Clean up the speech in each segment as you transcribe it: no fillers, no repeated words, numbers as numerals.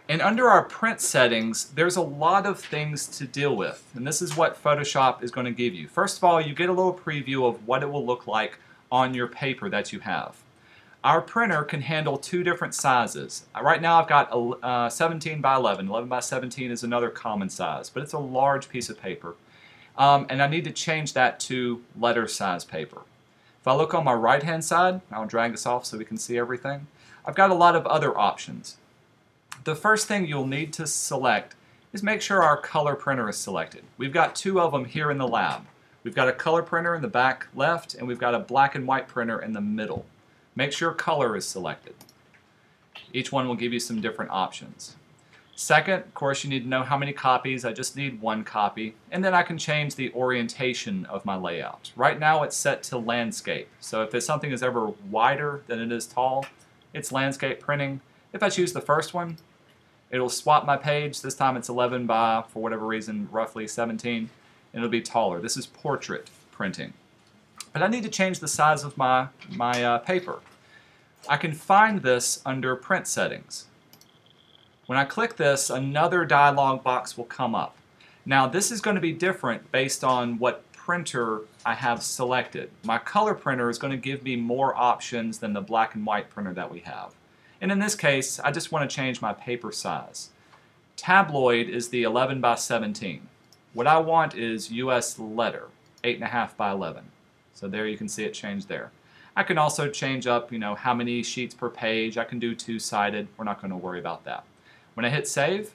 And under our print settings, there's a lot of things to deal with. And this is what Photoshop is going to give you. First of all, you get a little preview of what it will look like on your paper that you have. Our printer can handle two different sizes. Right now I've got 17 by 11. 11 by 17 is another common size, but it's a large piece of paper. And I need to change that to letter size paper. If I look on my right hand side, I'll drag this off so we can see everything. I've got a lot of other options. The first thing you'll need to select is make sure our color printer is selected. We've got two of them here in the lab. We've got a color printer in the back left, and we've got a black and white printer in the middle. Make sure color is selected. Each one will give you some different options. Second, of course, you need to know how many copies. I just need one copy. And then I can change the orientation of my layout. Right now it's set to landscape. So if something is ever wider than it is tall, it's landscape printing. If I choose the first one, it'll swap my page. This time it's 11 by, for whatever reason, roughly 17. And it'll be taller. This is portrait printing. But I need to change the size of my paper. I can find this under print settings. When I click this, another dialog box will come up. Now this is going to be different based on what printer I have selected. My color printer is going to give me more options than the black and white printer that we have. And in this case, I just want to change my paper size. Tabloid is the 11 by 17. What I want is US letter, 8.5 by 11. So there you can see it change there. I can also change up, how many sheets per page. I can do two-sided. We're not going to worry about that. When I hit save,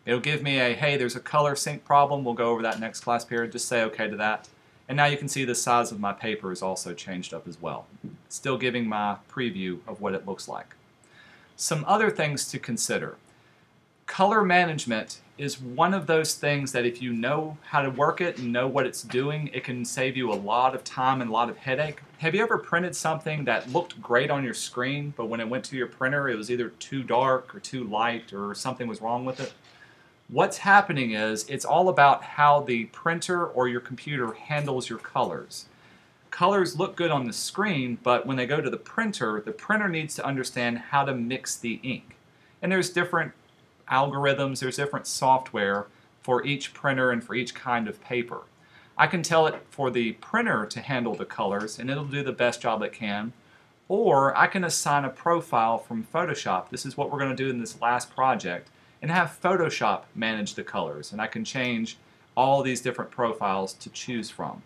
it'll give me a, hey, there's a color sync problem. We'll go over that next class period. Just say okay to that. And now you can see the size of my paper is also changed up as well. Still giving my preview of what it looks like. Some other things to consider. Color management is one of those things that if you know how to work it and know what it's doing, it can save you a lot of time and a lot of headache. Have you ever printed something that looked great on your screen, but when it went to your printer, it was either too dark or too light or something was wrong with it? What's happening is it's all about how the printer or your computer handles your colors. Colors look good on the screen, but when they go to the printer needs to understand how to mix the ink. And there's different algorithms, there's different software for each printer and for each kind of paper. I can tell it for the printer to handle the colors and it'll do the best job it can, or I can assign a profile from Photoshop. This is what we're going to do in this last project, and have Photoshop manage the colors, and I can change all these different profiles to choose from.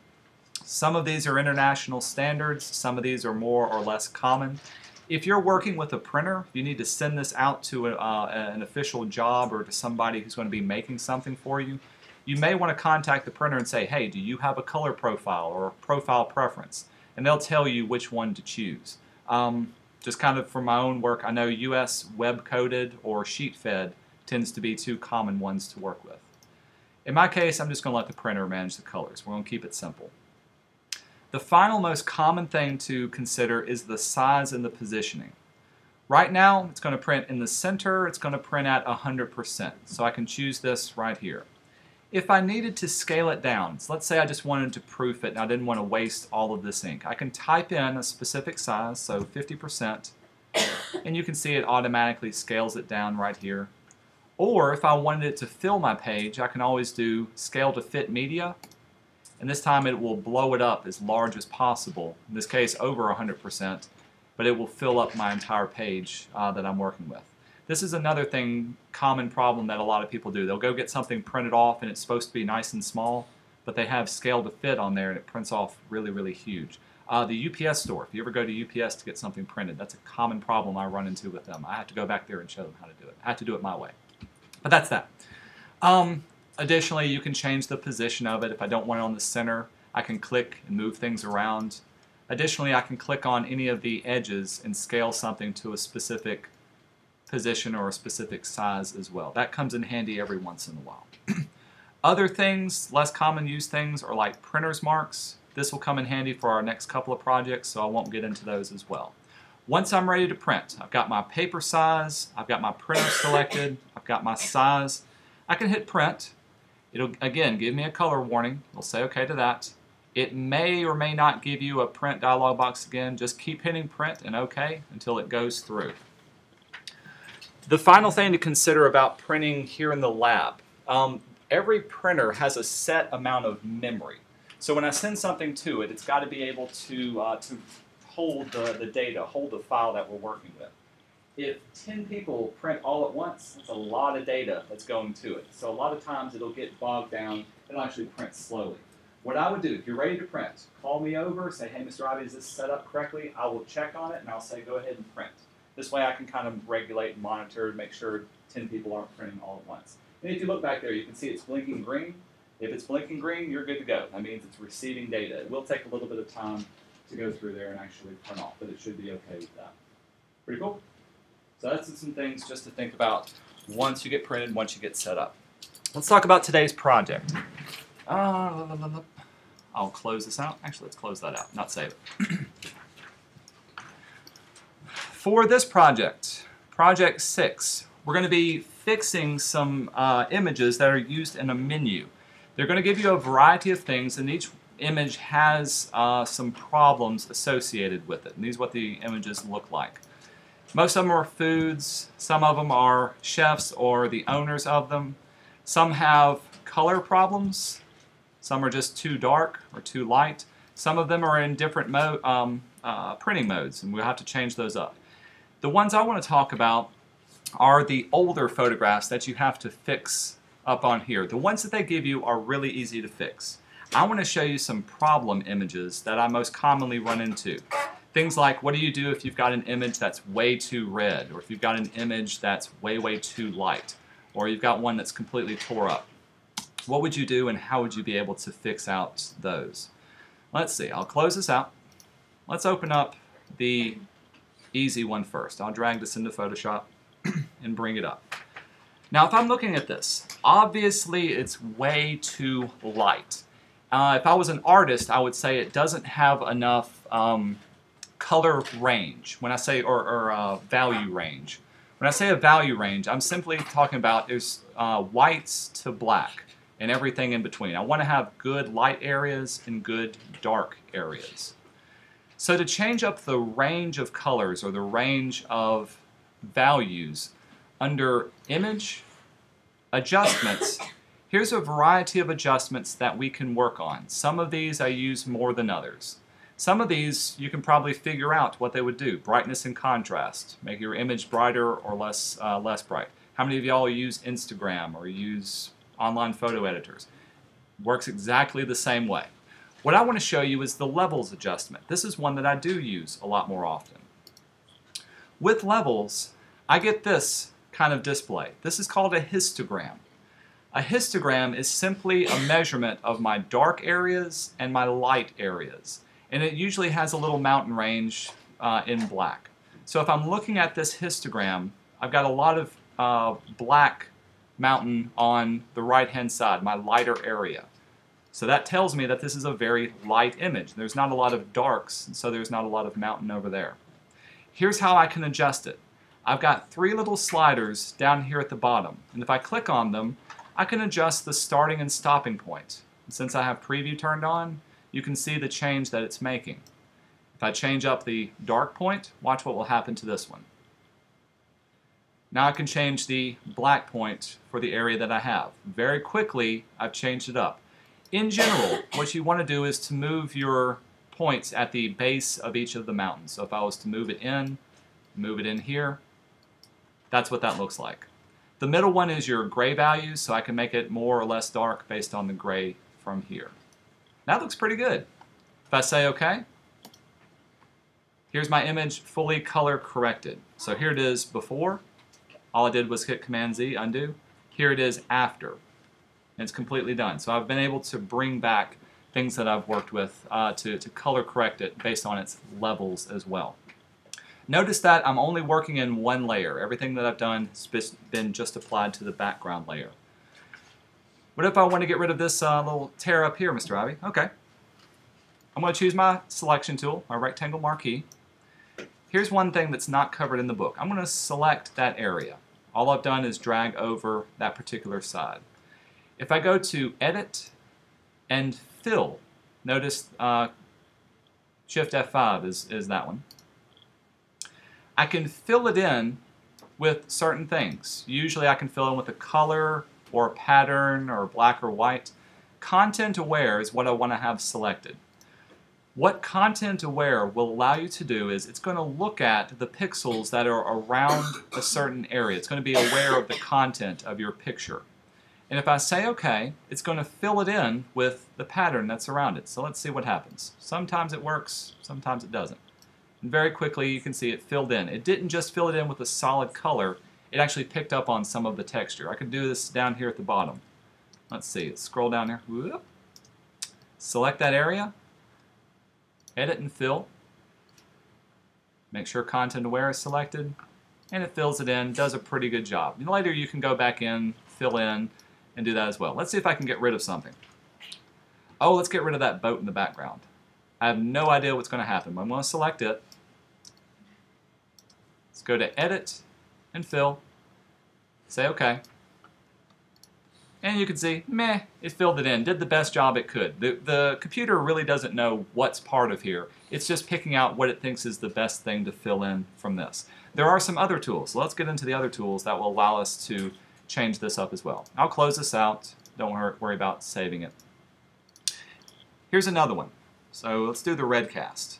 Some of these are international standards, some of these are more or less common. If you're working with a printer, you need to send this out to an official job or to somebody who's going to be making something for you. You may want to contact the printer and say, hey, do you have a color profile or a profile preference? And they'll tell you which one to choose. Just kind of for my own work, I know US web coded or sheet fed tends to be two common ones to work with. In my case, I'm just going to let the printer manage the colors. We're going to keep it simple. The final most common thing to consider is the size and the positioning. Right now, it's going to print in the center. It's going to print at 100%. So I can choose this right here. If I needed to scale it down, so let's say I just wanted to proof it and I didn't want to waste all of this ink, I can type in a specific size, so 50%, and you can see it automatically scales it down right here. Or if I wanted it to fill my page, I can always do scale to fit media, and this time it will blow it up as large as possible, in this case over 100%, but it will fill up my entire page that I'm working with. This is another common problem that a lot of people do. They'll go get something printed off and it's supposed to be nice and small, but they have scale to fit on there and it prints off really, really huge. The UPS store, if you ever go to UPS to get something printed, that's a common problem I run into with them. I have to go back there and show them how to do it. I have to do it my way. But that's that. Additionally, you can change the position of it. If I don't want it on the center, I can click and move things around. Additionally, I can click on any of the edges and scale something to a specific position or a specific size as well. That comes in handy every once in a while. Other things, less common used things, are like printer's marks. This will come in handy for our next couple of projects, so I won't get into those as well. Once I'm ready to print, I've got my paper size, I've got my printer selected, I've got my size. I can hit print. It'll, again, give me a color warning. It'll say okay to that. It may or may not give you a print dialog box again. Just keep hitting print and OK until it goes through. The final thing to consider about printing here in the lab, every printer has a set amount of memory. So when I send something to it, it's got to be able to hold the data, hold the file that we're working with. If 10 people print all at once, that's a lot of data that's going to it. So a lot of times it'll get bogged down, it'll actually print slowly. What I would do, if you're ready to print, call me over, say, hey, Mr. Ivey, is this set up correctly? I will check on it and I'll say, go ahead and print. This way I can kind of regulate and monitor, make sure 10 people aren't printing all at once. And if you look back there, you can see it's blinking green. If it's blinking green, you're good to go. That means it's receiving data. It will take a little bit of time to go through there and actually print off, but it should be okay with that. Pretty cool? So that's some things just to think about once you get printed, once you get set up. Let's talk about today's project. I'll close this out. Actually, let's close that out, not save it. For this project, Project 6, we're going to be fixing some images that are used in a menu. They're going to give you a variety of things, and each image has some problems associated with it. And these are what the images look like. Most of them are foods, some of them are chefs or the owners of them. Some have color problems, some are just too dark or too light. Some of them are in different printing modes, and we'll have to change those up. The ones I want to talk about are the older photographs that you have to fix up on here. The ones that they give you are really easy to fix. I want to show you some problem images that I most commonly run into. Things like, what do you do if you've got an image that's way too red, or if you've got an image that's way too light, or you've got one that's completely tore up? What would you do, and how would you be able to fix out those? Let's see, I'll close this out. Let's open up the easy one first. I'll drag this into Photoshop and bring it up. Now if I'm looking at this, obviously it's way too light. If I was an artist, I would say it doesn't have enough color range, when I say, or value range. When I say a value range, I'm simply talking about there's whites to black and everything in between. I want to have good light areas and good dark areas. So to change up the range of colors or the range of values under Image, Adjustments, here's a variety of adjustments that we can work on. Some of these I use more than others. Some of these you can probably figure out what they would do. Brightness and contrast, make your image brighter or less bright. How many of y'all use Instagram or use online photo editors? Works exactly the same way. What I want to show you is the levels adjustment. This is one that I do use a lot more often. With levels, I get this kind of display. This is called a histogram. A histogram is simply a measurement of my dark areas and my light areas. And it usually has a little mountain range in black. So if I'm looking at this histogram, I've got a lot of black mountain on the right-hand side, my lighter area. So that tells me that this is a very light image. There's not a lot of darks, so there's not a lot of mountain over there. Here's how I can adjust it. I've got 3 little sliders down here at the bottom, and if I click on them, I can adjust the starting and stopping point. And since I have preview turned on, you can see the change that it's making. If I change up the dark point, watch what will happen to this one. Now I can change the black point for the area that I have. Very quickly, I've changed it up. In general, what you want to do is to move your points at the base of each of the mountains. So if I was to move it in here, that's what that looks like. The middle one is your gray values, so I can make it more or less dark based on the gray from here. That looks pretty good. If I say OK, here's my image fully color corrected. So here it is before. All I did was hit Command-Z, undo. Here it is after. And it's completely done. So I've been able to bring back things that I've worked with to color correct it based on its levels as well. Notice that I'm only working in one layer. Everything that I've done has been just applied to the background layer. What if I want to get rid of this little tear up here, Mr. Ivey? Okay. I'm going to choose my selection tool, my rectangle marquee. Here's one thing that's not covered in the book. I'm going to select that area. All I've done is drag over that particular side. If I go to Edit and Fill, notice Shift F5 is that one. I can fill it in with certain things. Usually I can fill in with a color or a pattern or black or white. Content aware is what I want to have selected. What content aware will allow you to do is it's going to look at the pixels that are around a certain area. It's going to be aware of the content of your picture. And if I say OK, it's going to fill it in with the pattern that's around it. So let's see what happens. Sometimes it works, sometimes it doesn't. And very quickly you can see it filled in. It didn't just fill it in with a solid color, it actually picked up on some of the texture. I could do this down here at the bottom. Let's see, let's scroll down there. Whoop. Select that area, edit and fill. Make sure content aware is selected, and it fills it in, does a pretty good job. And later you can go back in, fill in, and do that as well. Let's see if I can get rid of something. Oh, let's get rid of that boat in the background. I have no idea what's going to happen. I'm going to select it. Let's go to Edit and Fill. Say OK. And you can see, meh, it filled it in. Did the best job it could. The computer really doesn't know what's part of here. It's just picking out what it thinks is the best thing to fill in from this. There are some other tools. So let's get into the other tools that will allow us to change this up as well. I'll close this out. Don't worry about saving it. Here's another one. So let's do the Redcast.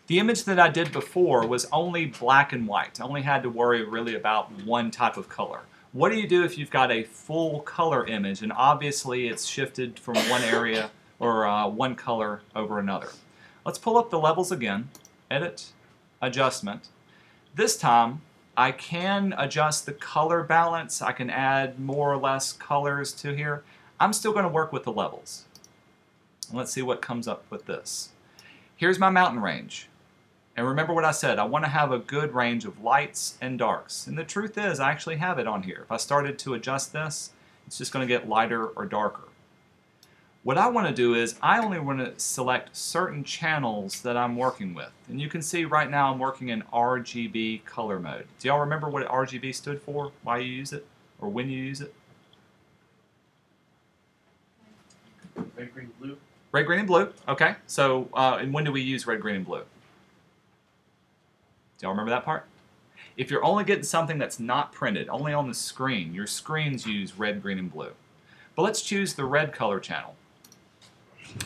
The image that I did before was only black and white. I only had to worry really about one type of color. What do you do if you've got a full color image and obviously it's shifted from one area or one color over another? Let's pull up the levels again. Edit, Adjustment. This time I can adjust the color balance. I can add more or less colors to here. I'm still going to work with the levels. Let's see what comes up with this. Here's my mountain range. And remember what I said, I want to have a good range of lights and darks. And the truth is, I actually have it on here. If I started to adjust this, it's just going to get lighter or darker. What I want to do is, I only want to select certain channels that I'm working with. And you can see right now I'm working in RGB color mode. Do y'all remember what RGB stood for? Why you use it? Or when you use it? Red, green, blue. Red, green, and blue. Okay. So, and when do we use red, green, and blue? Do y'all remember that part? If you're only getting something that's not printed, only on the screen, your screens use red, green, and blue. But let's choose the red color channel.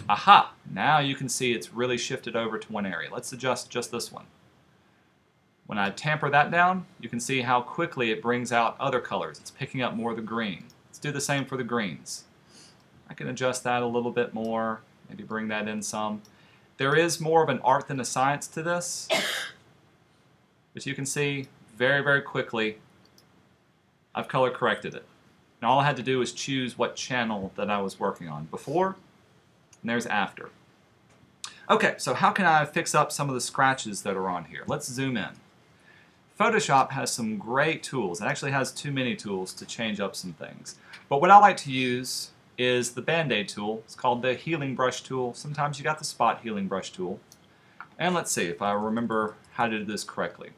Aha! Now you can see it's really shifted over to one area. Let's adjust just this one. When I tamper that down, you can see how quickly it brings out other colors. It's picking up more of the green. Let's do the same for the greens. I can adjust that a little bit more, maybe bring that in some. There is more of an art than a science to this. But you can see very, very quickly I've color corrected it. And all I had to do was choose what channel that I was working on. Before, and there's after. Okay, so how can I fix up some of the scratches that are on here? Let's zoom in. Photoshop has some great tools. It actually has too many tools to change up some things. But what I like to use is the Band-Aid tool. It's called the Healing Brush tool. Sometimes you got the Spot Healing Brush tool. And let's see if I remember how to do this correctly.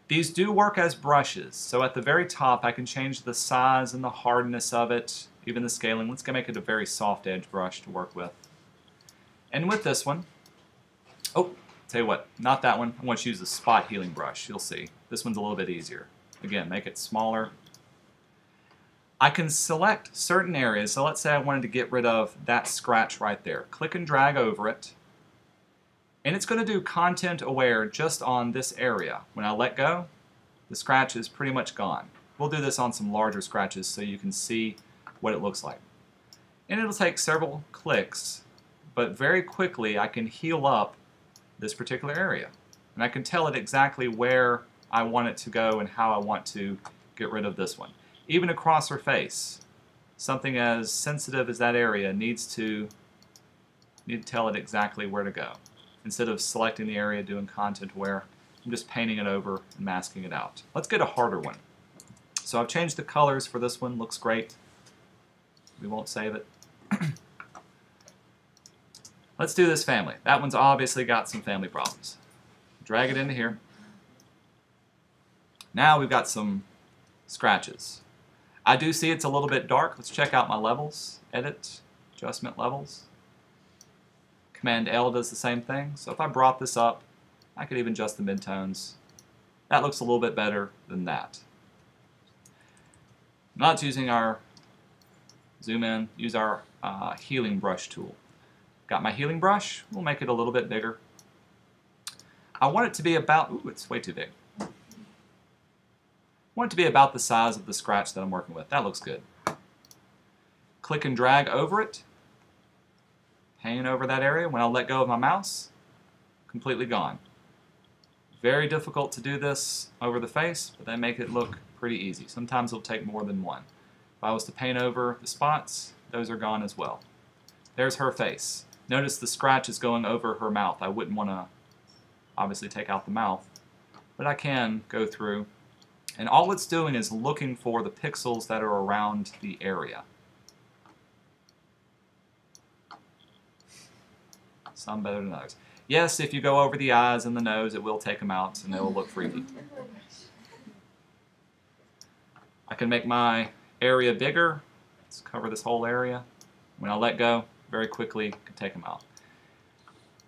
These do work as brushes, so at the very top I can change the size and the hardness of it, even the scaling. Let's make it a very soft edge brush to work with. And with this one, oh, tell you what, not that one. I want you to use the Spot Healing Brush. You'll see. This one's a little bit easier. Again, make it smaller. I can select certain areas, so let's say I wanted to get rid of that scratch right there. Click and drag over it. And it's going to do content aware just on this area. When I let go, the scratch is pretty much gone. We'll do this on some larger scratches so you can see what it looks like. And it'll take several clicks, but very quickly I can heal up this particular area. And I can tell it exactly where I want it to go and how I want to get rid of this one. Even across her face, something as sensitive as that area need to tell it exactly where to go. Instead of selecting the area, doing content aware, I'm just painting it over and masking it out. Let's get a harder one. So I've changed the colors for this one. Looks great. We won't save it. Let's do this family. That one's obviously got some family problems. Drag it into here. Now we've got some scratches. I do see it's a little bit dark. Let's check out my levels. Edit, Adjustment Levels. Command L does the same thing. So if I brought this up, I could even adjust the midtones. That looks a little bit better than that. Not using our zoom in, use our healing brush tool. Got my healing brush, we'll make it a little bit bigger. I want it to be about, ooh, it's way too big. I want it to be about the size of the scratch that I'm working with. That looks good. Click and drag over it, paint over that area. When I let go of my mouse, completely gone. Very difficult to do this over the face, but they make it look pretty easy. Sometimes it'll take more than one. If I was to paint over the spots, those are gone as well. There's her face. Notice the scratch is going over her mouth. I wouldn't want to obviously take out the mouth, but I can go through. And all it's doing is looking for the pixels that are around the area. Some better than others. Yes, if you go over the eyes and the nose, it will take them out and it will look freaky. I can make my area bigger. Let's cover this whole area. When I let go, very quickly can take them out.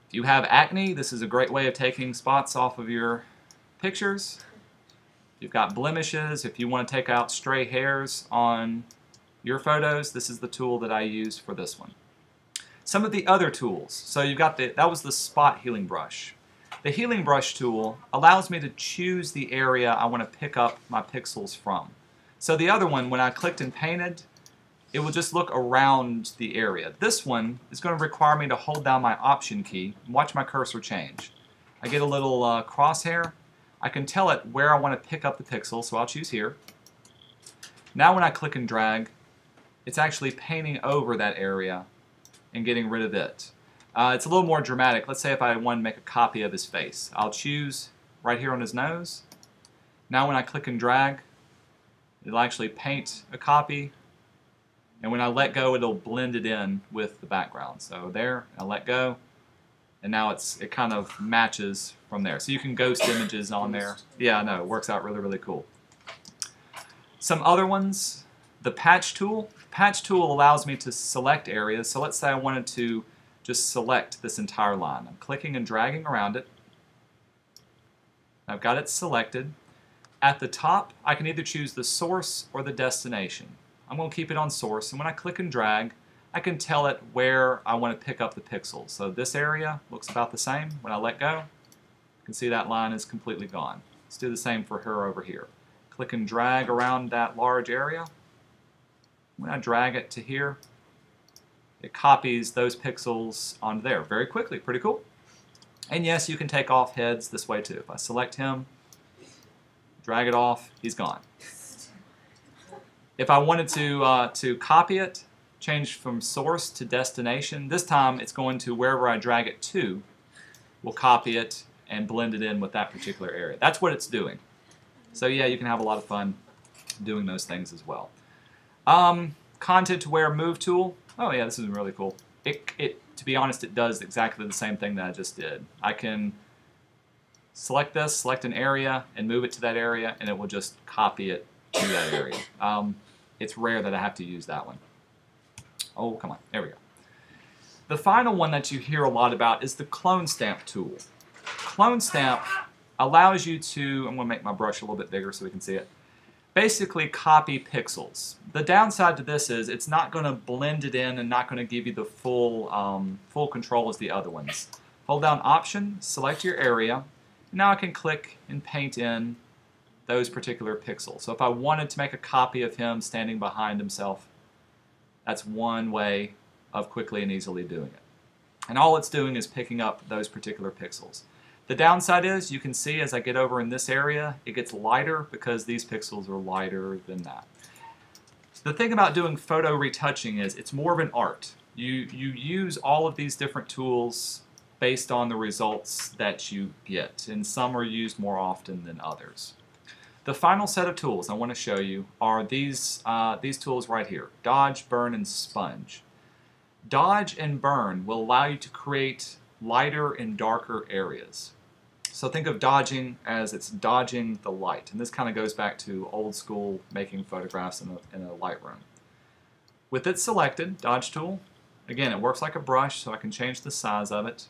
If you have acne, this is a great way of taking spots off of your pictures. If you've got blemishes, if you want to take out stray hairs on your photos, this is the tool that I use for this one. Some of the other tools. So you've got that was the spot healing brush. The healing brush tool allows me to choose the area I want to pick up my pixels from. So the other one, when I clicked and painted, it will just look around the area. This one is going to require me to hold down my Option key and watch my cursor change. I get a little crosshair. I can tell it where I want to pick up the pixel, so I'll choose here. Now when I click and drag, it's actually painting over that area and getting rid of it. It's a little more dramatic. Let's say if I want to make a copy of his face. I'll choose right here on his nose. Now when I click and drag, it'll actually paint a copy, and when I let go, it'll blend it in with the background. So there, I let go, and now it kind of matches from there. So you can ghost images on there. Yeah, I know, it works out really, really cool. Some other ones, the patch tool. Patch tool allows me to select areas. So let's say I wanted to just select this entire line. I'm clicking and dragging around it. I've got it selected. At the top, I can either choose the source or the destination. I'm going to keep it on source, and when I click and drag, I can tell it where I want to pick up the pixels. So this area looks about the same. When I let go, you can see that line is completely gone. Let's do the same for her over here. Click and drag around that large area. When I drag it to here, it copies those pixels onto there very quickly. Pretty cool. And yes, you can take off heads this way too. If I select him, drag it off, he's gone. If I wanted to copy it, change from source to destination, this time it's going to wherever I drag it to, we'll copy it and blend it in with that particular area. That's what it's doing. So yeah, you can have a lot of fun doing those things as well. Content aware move tool. Oh yeah, this is really cool. To be honest, it does exactly the same thing that I just did. I can select this, select an area, and move it to that area, and it will just copy it to that area. It's rare that I have to use that one. Oh, come on. There we go. The final one that you hear a lot about is the clone stamp tool. Clone stamp allows you to, I'm going to make my brush a little bit bigger so we can see it, basically copy pixels. The downside to this is it's not going to blend it in and not going to give you the full control as the other ones. Hold down Option, select your area. Now I can click and paint in those particular pixels. So if I wanted to make a copy of him standing behind himself, that's one way of quickly and easily doing it. And all it's doing is picking up those particular pixels. The downside is you can see as I get over in this area, it gets lighter because these pixels are lighter than that. The thing about doing photo retouching is it's more of an art. You use all of these different tools based on the results that you get, and some are used more often than others. The final set of tools I want to show you are these tools right here, Dodge, Burn, and Sponge. Dodge and Burn will allow you to create lighter and darker areas. So think of dodging as it's dodging the light, and this kind of goes back to old school making photographs in a Lightroom. With it selected, Dodge tool, again it works like a brush so I can change the size of it.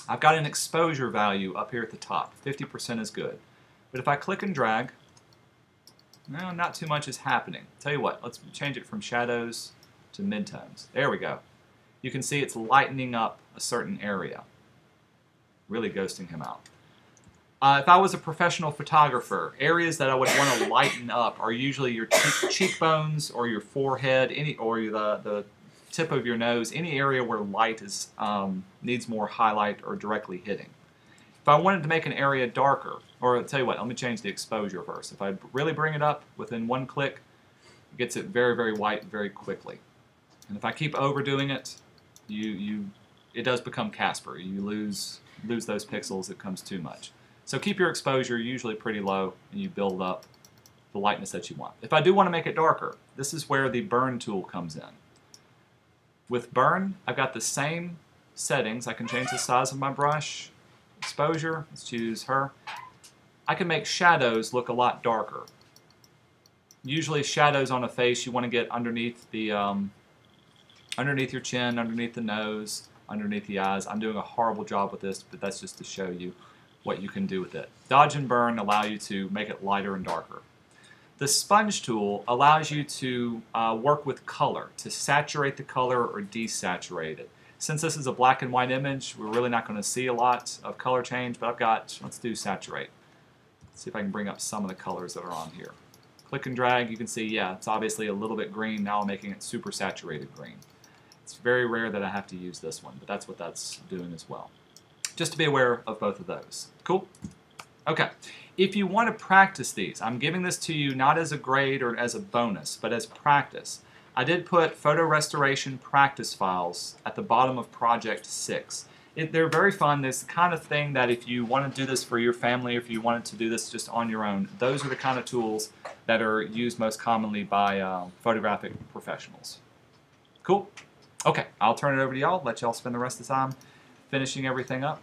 I've got an exposure value up here at the top, 50% is good. But if I click and drag, no, not too much is happening. Tell you what, let's change it from shadows to midtones. There we go. You can see it's lightening up a certain area. Really ghosting him out. If I was a professional photographer, areas that I would want to lighten up are usually your cheekbones or your forehead, or the tip of your nose, any area where light is needs more highlight or directly hitting. If I wanted to make an area darker, or I'll tell you what, let me change the exposure first. If I really bring it up within one click, it gets it very, very white very quickly. And if I keep overdoing it, it does become Casper. You lose those pixels, it becomes too much. So keep your exposure usually pretty low, and you build up the lightness that you want. If I do want to make it darker, this is where the burn tool comes in. With burn, I've got the same settings. I can change the size of my brush, exposure, let's choose her. I can make shadows look a lot darker. Usually shadows on a face you want to get underneath the underneath your chin, underneath the nose, underneath the eyes. I'm doing a horrible job with this, but that's just to show you what you can do with it. Dodge and burn allow you to make it lighter and darker. The sponge tool allows you to work with color, to saturate the color or desaturate it. Since this is a black and white image, we're really not going to see a lot of color change, but let's do saturate. Let's see if I can bring up some of the colors that are on here. Click and drag, you can see, yeah, it's obviously a little bit green. Now I'm making it super saturated green. It's very rare that I have to use this one, but that's what that's doing as well. Just to be aware of both of those. Cool? Okay. If you want to practice these, I'm giving this to you not as a grade or as a bonus, but as practice. I did put photo restoration practice files at the bottom of Project 6. They're very fun. There's the kind of thing that if you want to do this for your family, or if you wanted to do this just on your own, those are the kind of tools that are used most commonly by photographic professionals. Cool? Okay, I'll turn it over to y'all, let y'all spend the rest of the time finishing everything up.